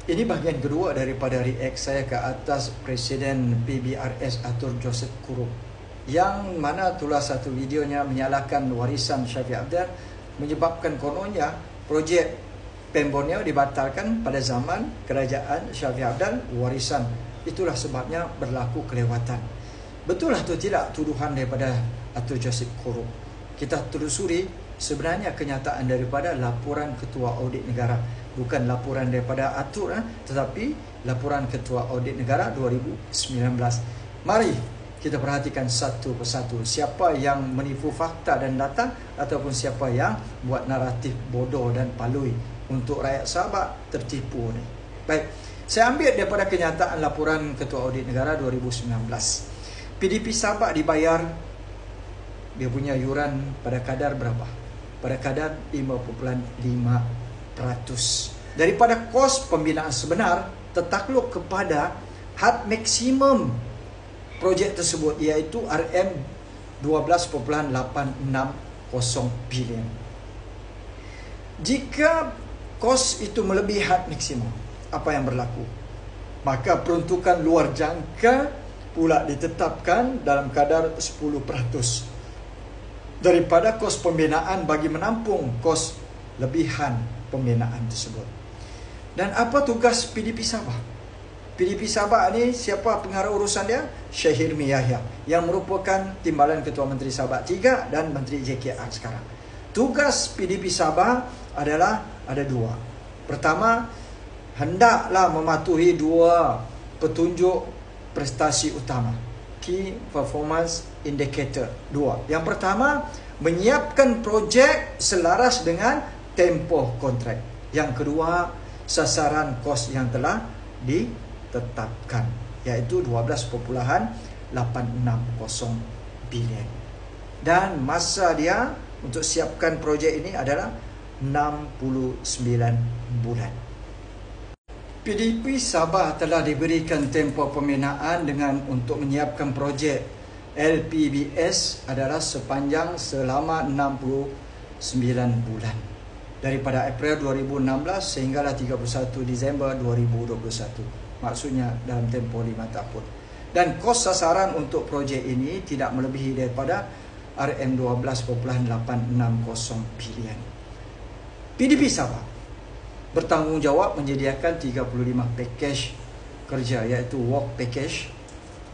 Ini bahagian kedua daripada react saya ke atas Presiden PBRS Atur Joseph Kurup, yang mana tulah satu videonya menyalahkan warisan Shafie Apdal, menyebabkan kononnya projek Pen Borneo dibatalkan pada zaman kerajaan Shafie Apdal warisan. Itulah sebabnya berlaku kelewatan. Betul atau tidak tuduhan daripada Atur Joseph Kurup? Kita telusuri sebenarnya kenyataan daripada laporan Ketua Audit Negara. Bukan laporan daripada Atur, tetapi laporan Ketua Audit Negara 2019. Mari kita perhatikan satu persatu siapa yang menipu fakta dan data ataupun siapa yang buat naratif bodoh dan palui untuk rakyat Sabah tertipu ni. Baik, saya ambil daripada kenyataan laporan Ketua Audit Negara 2019. PDP Sabah dibayar dia punya yuran pada kadar berapa? Pada kadar 5.5%. Daripada kos pembinaan sebenar tertakluk kepada had maksimum projek tersebut, iaitu RM 12.860 bilion. Jika kos itu melebihi had maksimum, apa yang berlaku? Maka peruntukan luar jangka pula ditetapkan dalam kadar 10% daripada kos pembinaan bagi menampung kos lebihan pembinaan tersebut. Dan apa tugas PDP Sabah? PDP Sabah ni siapa pengarah urusan dia? Syekh Hilmi Yahya, yang merupakan timbalan Ketua Menteri Sabah 3 dan Menteri JKR sekarang. Tugas PDP Sabah adalah ada dua. Pertama, hendaklah mematuhi dua petunjuk prestasi utama, Key Performance Indicator 2. Yang pertama, menyiapkan projek selaras dengan tempoh kontrak. Yang kedua, sasaran kos yang telah ditetapkan, iaitu 12.860 bilion. Dan masa dia untuk siapkan projek ini adalah 69 bulan. PDP Sabah telah diberikan tempoh pembinaan dengan untuk menyiapkan projek LPBS adalah selama 69 bulan. Daripada April 2016 sehinggalah 31 Disember 2021. Maksudnya dalam tempoh 5 tahun. Dan kos sasaran untuk projek ini tidak melebihi daripada RM 12.860 bilion. PDP Sabah bertanggungjawab menyediakan 35 package kerja, iaitu work package,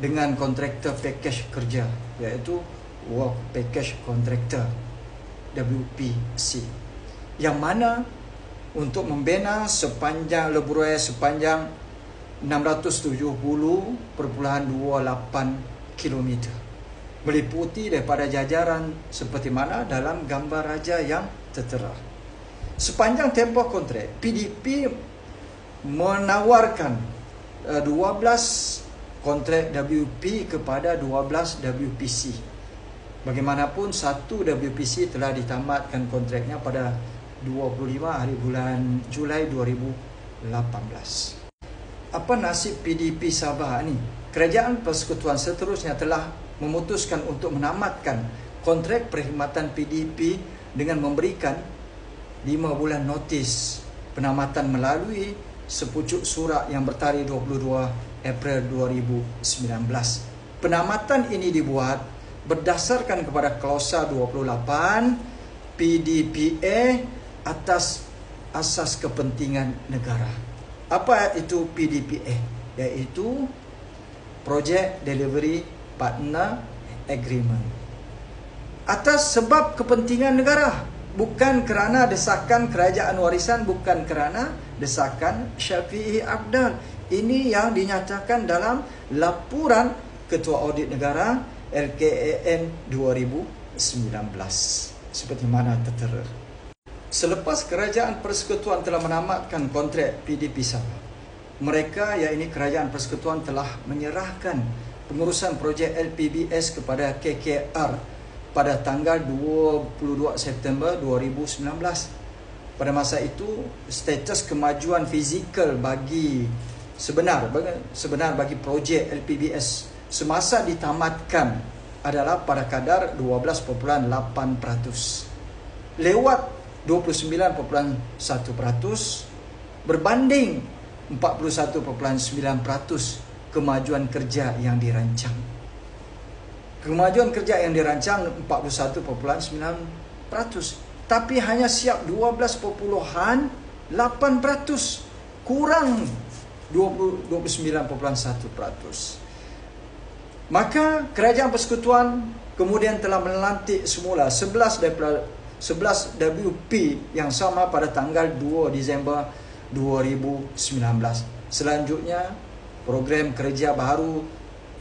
dengan kontraktor package kerja, iaitu work package contractor WPC, yang mana untuk membina sepanjang leburai sepanjang 670.28 km, meliputi daripada jajaran seperti mana dalam gambar raja yang tertera. Sepanjang tempoh kontrak, PDP menawarkan 12 kontrak WP kepada 12 WPC. Bagaimanapun, satu WPC telah ditamatkan kontraknya pada 25 hari bulan Julai 2018. Apa nasib PDP Sabah ni? Kerajaan Persekutuan seterusnya telah memutuskan untuk menamatkan kontrak perkhidmatan PDP dengan memberikan 5 bulan notis penamatan melalui sepucuk surat yang bertarikh 22 April 2019. Penamatan ini dibuat berdasarkan kepada klausa 28 PDPA atas asas kepentingan negara. Apa itu PDPA? Iaitu Project Delivery Partner Agreement. Atas sebab kepentingan negara, bukan kerana desakan kerajaan warisan, bukan kerana desakan Shafie Apdal. Ini yang dinyatakan dalam laporan Ketua Audit Negara LKAN 2019 seperti mana tertera. Selepas Kerajaan Persekutuan telah menamatkan kontrak PDP Sabah, mereka, iaitu Kerajaan Persekutuan, telah menyerahkan pengurusan projek LPBS kepada KKR pada tanggal 22 September 2019. Pada masa itu, status kemajuan fizikal sebenar bagi projek LPBS semasa ditamatkan adalah pada kadar 12.8%, lewat 29.1% berbanding 41.9% kemajuan kerja yang dirancang. Kemajuan kerja yang dirancang 41.9%, tapi hanya siap 12.8%, kurang 29.1%. Maka Kerajaan Persekutuan kemudian telah melantik semula 11 WP yang sama pada tanggal 2 Disember 2019. Selanjutnya, program kerja baru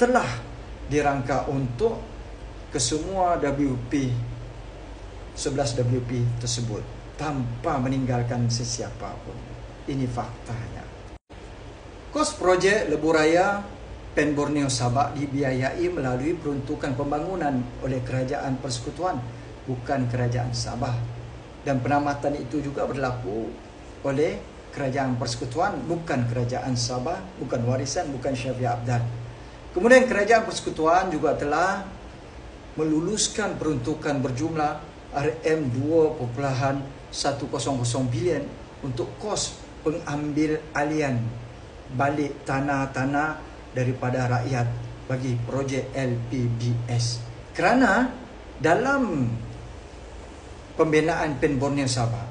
telah dirangka untuk kesemua WP, 11 WP tersebut, tanpa meninggalkan sesiapa pun. Ini faktanya. Kos projek Lebuh Raya Pen Borneo Sabak dibiayai melalui peruntukan pembangunan oleh Kerajaan Persekutuan, bukan Kerajaan Sabah. Dan penamatan itu juga berlaku oleh Kerajaan Persekutuan, bukan Kerajaan Sabah, bukan warisan, bukan Syafiq Abdal. Kemudian Kerajaan Persekutuan juga telah meluluskan peruntukan berjumlah RM2.100 bilion untuk kos pengambil alian balik tanah-tanah daripada rakyat bagi projek LPBS. Kerana dalam pembinaan Pen Borneo Sabak,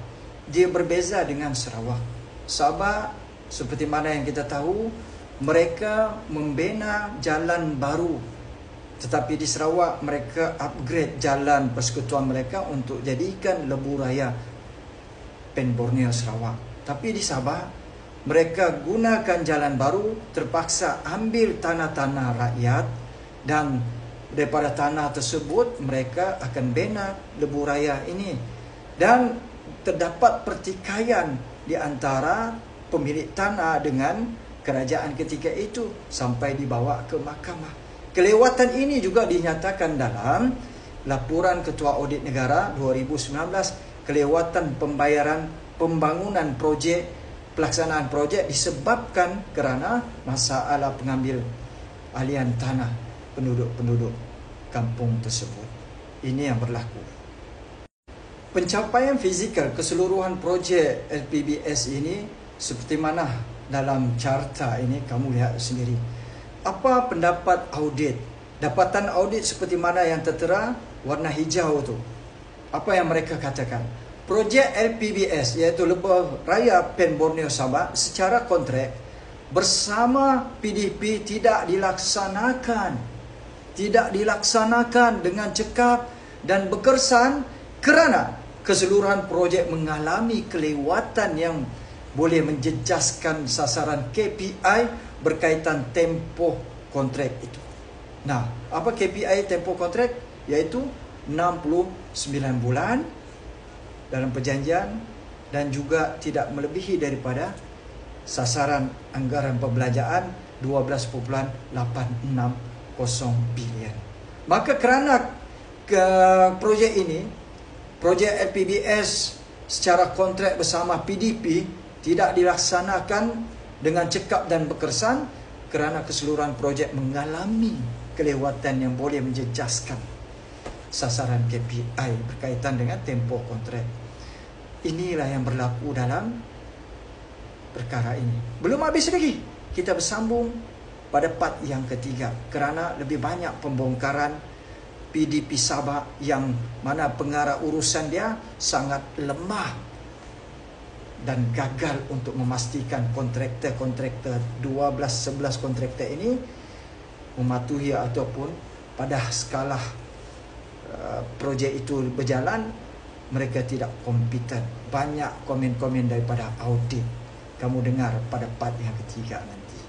dia berbeza dengan Sarawak. Sabah, seperti mana yang kita tahu, mereka membina jalan baru. Tetapi di Sarawak, mereka upgrade jalan persekutuan mereka untuk jadikan Lebuh Raya Pen Borneo Sarawak. Tapi di Sabah, mereka gunakan jalan baru, terpaksa ambil tanah-tanah rakyat, dan daripada tanah tersebut mereka akan bina Lebuh Raya ini. Dan terdapat pertikaian di antara pemilik tanah dengan kerajaan ketika itu sampai dibawa ke mahkamah. Kelewatan ini juga dinyatakan dalam laporan Ketua Audit Negara 2019, kelewatan pembayaran pembangunan projek, pelaksanaan projek disebabkan kerana masalah pengambil alian tanah penduduk-penduduk kampung tersebut. Ini yang berlaku. Pencapaian fizikal keseluruhan projek LPBS ini seperti mana dalam carta ini, kamu lihat sendiri. Apa pendapat audit? Dapatan audit seperti mana yang tertera warna hijau tu? Apa yang mereka katakan? Projek LPBS, iaitu Lebuh Raya Pen Borneo Sabak, secara kontrak bersama PDP tidak dilaksanakan dengan cekap dan berkesan kerana keseluruhan projek mengalami kelewatan yang boleh menjejaskan sasaran KPI berkaitan tempoh kontrak itu. Nah, apa KPI tempoh kontrak? Iaitu 69 bulan dalam perjanjian dan juga tidak melebihi daripada sasaran anggaran perbelanjaan 12.860 bilion. Maka kerana projek ini, projek LPBS secara kontrak bersama PDP tidak dilaksanakan dengan cekap dan berkesan kerana keseluruhan projek mengalami kelewatan yang boleh menjejaskan sasaran KPI berkaitan dengan tempoh kontrak. Inilah yang berlaku dalam perkara ini. Belum habis lagi. Kita bersambung pada part yang ketiga, kerana lebih banyak pembongkaran PDP Sabak yang mana pengarah urusan dia sangat lemah dan gagal untuk memastikan kontraktor 12-11 kontraktor ini mematuhi ataupun pada skala projek itu berjalan, mereka tidak kompeten. Banyak komen-komen daripada audit kamu dengar pada part yang ketiga nanti.